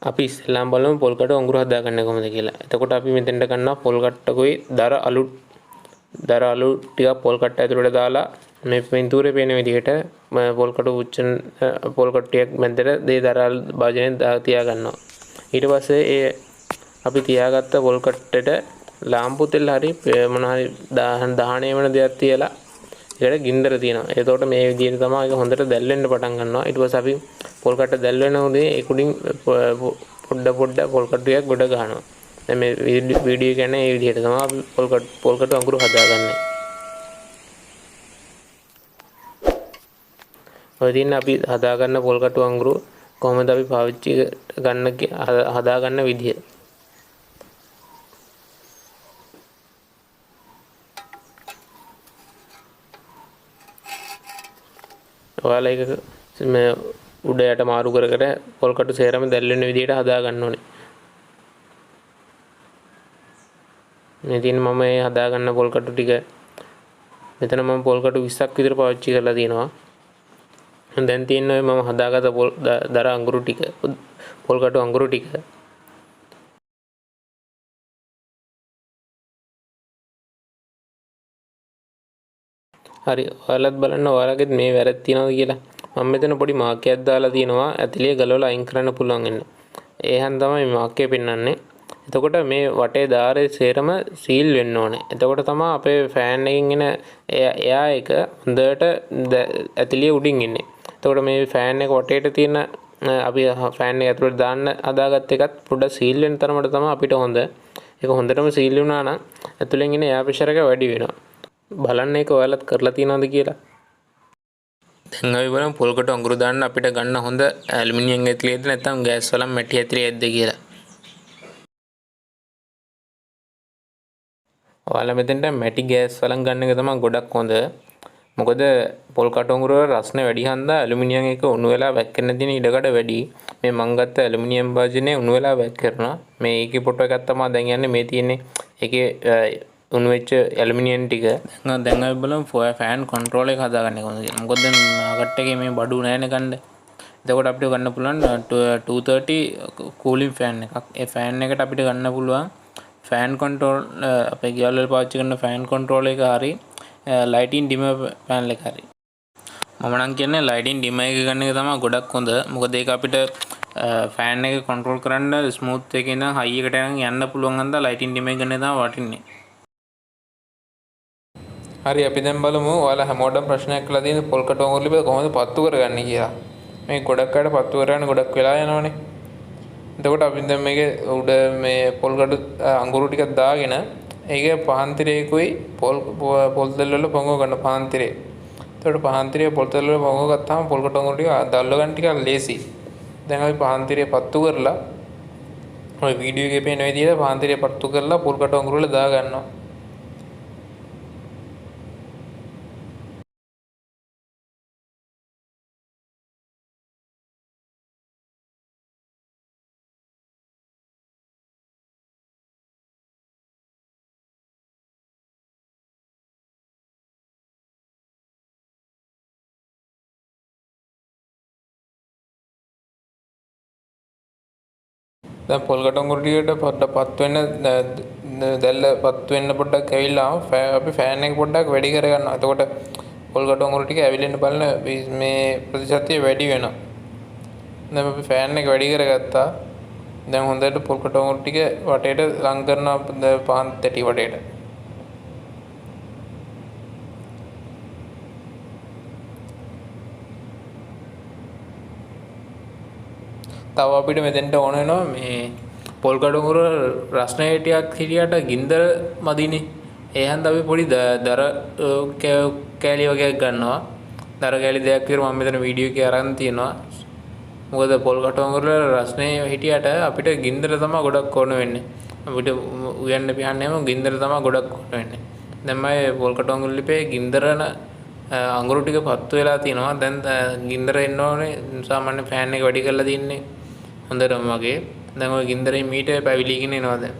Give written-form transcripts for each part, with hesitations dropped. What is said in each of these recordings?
අපි ඉස්සෙල්ලාම බලමු පොල් කටු අඟුරු හදාගන්නේ කොහොමද කියලා. එතකොට අපි මෙතෙන්ට ගන්නවා පොල් කට්ටකුයි දර අලු ටිකක් පොල් කට්ට ඇතුළට දාලා මේ පින්තූරේ පේන විදිහට පොල් කටු උච්චන පොල් කට්ටියක් මැදට දේ දර භාජනයෙන් තියා ගන්නවා. ඊට පස්සේ ඒ අපි තියාගත්ත පොල් කට්ටෙට ලාම්පු තෙල් හරි මොන හරි දහණය වෙන දෙයක් තියලා ඒකට ගින්දර තියෙනවා. එතකොට මේ විදිහට තමයි ඒක හොඳට දැල් වෙන්න පටන් ගන්නවා. ඊට පස්සේ අපි පොල් කට්ට දැල් වෙන උදේ ඒ කුඩින් පොඩ පොල් කට්ටියක් ගොඩ ගන්නවා. දැන් මේ වීඩියෝ කියන්නේ මේ විදිහට තමයි අපි පොල් කට්ටු අඟුරු හදාගන්නේ. ඔය දින අපි හදාගන්න පොල් කට්ටු අඟුරු කොහොමද අපි පාවිච්චි ගන්න හදාගන්න විදිය. ඔයාලා ඒක මේ උඩ යට මාරු කර කර පොල් කට්ටු සේරම දැල් වෙන විදියට හදා ගන්න ඕනේ. මේ තියෙන මම මේ හදා ගන්න පොල් කට්ටු ටික මෙතන මම පොල් කට්ටු 20ක් විතර පාවිච්චි කරලා තියෙනවා. දැන් තියෙන්නේ මම හදාගත්ත දර අඟුරු ටික පොල් කට්ටු අඟුරු ටික. හරි ඔයාලත් බලන්න ඔයාලගෙත් මේ වැරද්ද තියනවද කියලා. මම මෙතන පොඩි මාක් එකක් දාලා තියෙනවා ඇතිලිය ගලවලා අයින් කරන්න පුළුවන් වෙන්න. ඒහෙන් තමයි මේ මාක් එක පෙන්වන්නේ. එතකොට මේ වටේ ධාරේ සේරම සීල් වෙන්න ඕනේ. එතකොට තමයි අපේ ෆෑන් එකකින් එන එයා එක හොඳට ඇතිලිය උඩින් ඉන්නේ. එතකොට මේ ෆෑන් එක වටේට තියෙන අපි ෆෑන් එක ඇතුළට දාන්න හදාගත්ත එකත් පොඩ්ඩක් සීල් වෙන තරමට තමයි අපිට හොඳ. ඒක හොඳටම සීල් වුණා නම් ඇතුළෙන් එන එයා ප්‍රෙෂර් එක වැඩි වෙනවා. බලන්න ඒක ඔයාලත් කරලා තියෙනවද කියලා. දැන් අපි බලමු පොල් කටු අඟුරු දාන්න අපිට ගන්න හොඳ ඇලුමිනියම් ඇතිලියද නැත්නම් ගෑස් වලම් මැටි ඇතිලියද කියලා. ඔයාලා මෙතෙන්ට මැටි ගෑස් වලම් ගන්න එක තමයි ගොඩක් හොඳ. මොකද පොල් කටු අඟුරු වල රස්නේ වැඩි හන්දා ඇලුමිනියම් එක උණු වෙලා වැක්කෙන්න තියෙන ඉඩකඩ වැඩි. මේ මං ගත්ත ඇලුමිනියම් භාජනය උණු වෙලා වැක්කරනවා. මේ ඒකේ ෆොටෝ එකක් තමයි දැන් යන්නේ මේ තියෙන්නේ. ඒකේ උණු වෙච්ච ඇලුමිනියම් ටික. දැන් අපි බලමු ෆෑන් කන්ට්‍රෝල් එක හදාගන්න කොහොමද කියලා. මොකද දැන් මාකට් එකේ මේ බඩු නැහැනේ ගන්න. එතකොට අපිට ගන්න පුළුවන් 230 කූලින් ෆෑන් එකක්. ඒ ෆෑන් එකට අපිට ගන්න පුළුවන් ෆෑන් කන්ට්‍රෝල් අපේ ගෙවල් වල පාවිච්චි කරන ෆෑන් කන්ට්‍රෝල් එක හරි ලයිටින් ඩිමර් පැනල් එක හරි. මම නම් කියන්නේ ලයිටින් ඩිමර් එක ගන්න එක තමයි ගොඩක් හොඳ. මොකද ඒක අපිට ෆෑන් එක කන්ට්‍රෝල් කරන්න ස්මූත් එකේ ඉඳන් හයි එකට යන්න පුළුවන් හන්දා ලයිටින් ඩිමර් එක ගන්න තමයි වටින්නේ. හරි අපි දැන් බලමු ඔයාලා හැමෝටම ප්‍රශ්නයක් කළා තියෙන පොල් කටු අඟුරු ලිප කොහොමද පත්තු කරගන්නේ කියලා. මේ ගොඩක් අයට පත්තු කරගන්න ගොඩක් වෙලා යනවනේ. එතකොට අපි දැන් මේකේ උඩ මේ පොල් කටු අඟුරු ටිකක් දාගෙන ඒකේ පහන් තිරේකුයි පොල් තෙල් වල පොඟව ගන්න පහන් තිරේ. එතකොට පහන් තිරේ පොල් තෙල් වල පොඟව ගත්තාම පොල් කටු අඟුරු ටික දැල්ව ගන්න ටිකක් ලේසි. දැන් අපි පහන් තිරේ පත්තු කරලා ඔය වීඩියෝ එකේ පේන විදිහට පහන් තිරේ පත්තු කරලා පොල් කටු අඟුරු වල දා ගන්නවා. දැන් පොල් කටු අඟුරු ටිකට පොඩ්ඩක් පත් වෙන්න දැල්ල පත් වෙන්න පොඩ්ඩක් ඇවිල්ලා අපි ෆෑන් එක පොඩ්ඩක් වැඩි කර ගන්නවා. එතකොට පොල් කටු අඟුරු ටික ඇවිලෙන්න බලන මේ ප්‍රතිශතය වැඩි වෙනවා. දැන් අපි ෆෑන් එක වැඩි කරගත්තා. දැන් හොඳට පොල් කටු අඟුරු ටික වටේට ලං කරනවා පහන් තැටි වටේට. තව අපිට මෙතෙන්ට ඕන වෙනවා මේ පොල් කටු අඟුරු රස්නේ ටිකක් හිටියට ගින්දර මදිනේ. ඒ හන්ද අපි පොඩි දර කෑලි වගේක් ගන්නවා. දර කෑලි දෙකක් විතර මම මෙතන වීඩියෝ එකේ අරන් තියෙනවා. මොකද පොල් කටු අඟුරු වල රස්නේ හිටියට අපිට ගින්දර තමයි ගොඩක් ඕන වෙන්නේ. අපිට උයන්න පියන්නේම ගින්දර තමයි ගොඩක් ඕන වෙන්නේ. දැන් මම පොල් කටු අඟුරු ලිපේ ගින්දරන අඟුරු ටික පත්තු වෙලා තියෙනවා. දැන් ගින්දර එන්න ඕනේ. සාමාන්‍ය ෆෑන් එක වැඩි කරලා තින්නේ. හොඳටම වගේ දැන් ඔය ගින්දරේ මීටර් පැවිලිගෙන එනවා දැන්.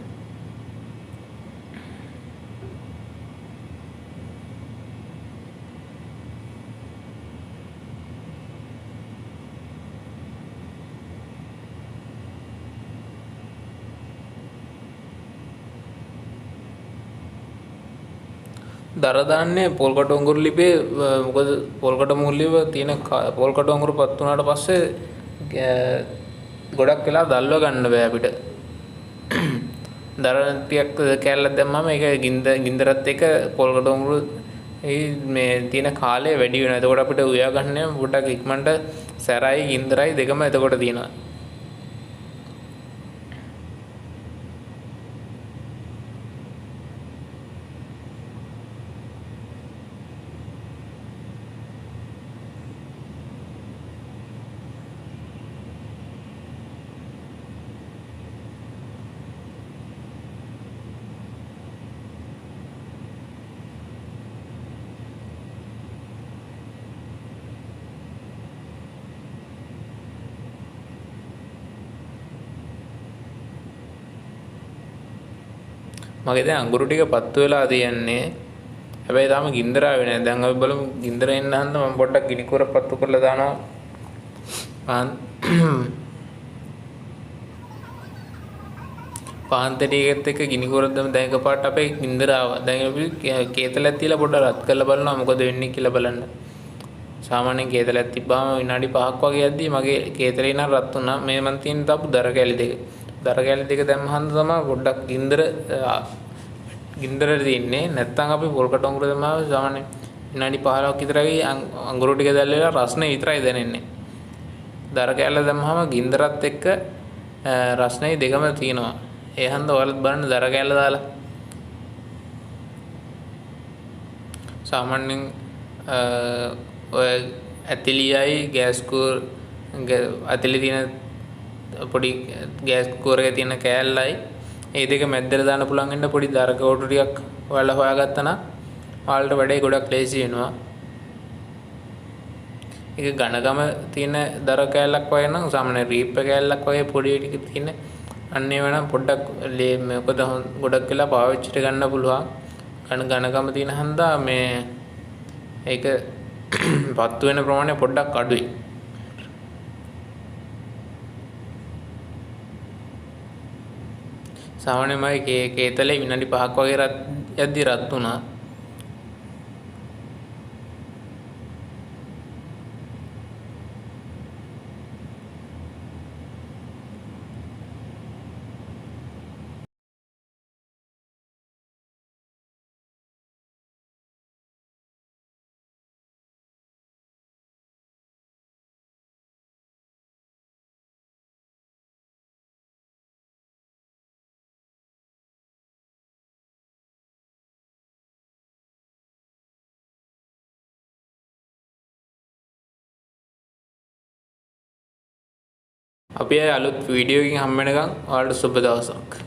දර දාන්නේ පොල්කටු අඟුරු ලිපේ මොකද පොල්කටු අඟුරු ලිප තියෙන පොල්කටු අඟුරු පත් වුණාට පස්සේ ගොඩක් වෙලා දැල්ව ගන්න බෑ අපිට. දර ටිකක් කෑල්ලක් දැම්මම ඒක ගින්දරත් එක්ක පොල්කටු අඟුරු මේ තියෙන කාලය වැඩි වෙනවා. එතකොට අපිට උයා ගන්න පොඩක් ඉක්මනට සැරයි ගින්දරයි දෙකම එතකොට තියෙනවා. මගේ දැන් අඟුරු ටික පත්තු වෙලා තියෙන්නේ. හැබැයි තාම ගින්දර ආවේ නැහැ. දැන් අපි බලමු ගින්දර එන්න හන්ද මම පොඩ්ඩක් ගිනි කුර පත්තු කරලා දානවා. පාන්තරියත් එක්ක ගිනි කුරක් දැන් එකපාරට අපේ ගින්දර ආවා. දැන් අපි කේතලයක් තියලා පොඩ්ඩක් රත් කරලා බලනවා මොකද වෙන්නේ කියලා බලන්න. සාමාන්‍යයෙන් කේතලයක් තිබ්බාම විනාඩි 5ක් වගේ යද්දී මගේ කේතලේ නම් රත් වුණා. මේ මන් තියෙන තාපු දර කැලි දෙක. දර කැලි දෙක දැම්මහම තමයි පොඩ්ඩක් ගින්දර තියෙන්නේ. නැත්තම් අපි පොල්කටු අඟුරු දැම්මම සාමාන්‍යයෙන් විනාඩි 15ක් විතරයි අඟුරු ටික දැල්ලලා රස්නේ විතරයි දැනෙන්නේ. දර කැල්ල දැම්මම ගින්දරත් එක්ක රස්නේ දෙකම තියෙනවා. ඒ හන්ද ඔයාලත් බලන්න දර කැල්ල දාලා. සාමාන්‍යයෙන් ඔය ඇතිලියයි ගෑස් කුර ඇතිලි තියෙන පොඩි ගෑස් කුරේ තියෙන කෑල්ලයි ඒ දෙක මැද්දට දාන්න පුළුවන් වෙන්න පොඩි දර කවුරු ටිකක් ඔයාලා හොයාගත්තා නම් ඔයාලට වැඩේ ගොඩක් ලේසි වෙනවා. ඒක ඝනකම තියෙන දර කෑල්ලක් වගේ නම් සාමාන්‍ය රීප් කෑල්ලක් වගේ පොඩි ටික තියෙන අන්න ඒ වෙනම් පොඩ්ඩක් මොකද ගොඩක් වෙලා පාවිච්චිට ගන්න පුළුවන්. ඝනකම තියෙන හන්දා මේ ඒක පත්තු වෙන ප්‍රමාණය පොඩ්ඩක් අඩුයි. සාමාන්‍යයෙන් මගේ කේතලේ විනාඩි 5ක් වගේ යද්දි රත් වුණා. අපි අලුත් වීඩියෝ එකකින් හම්බ වෙනකන් ඔයාලට සුබ දවසක්.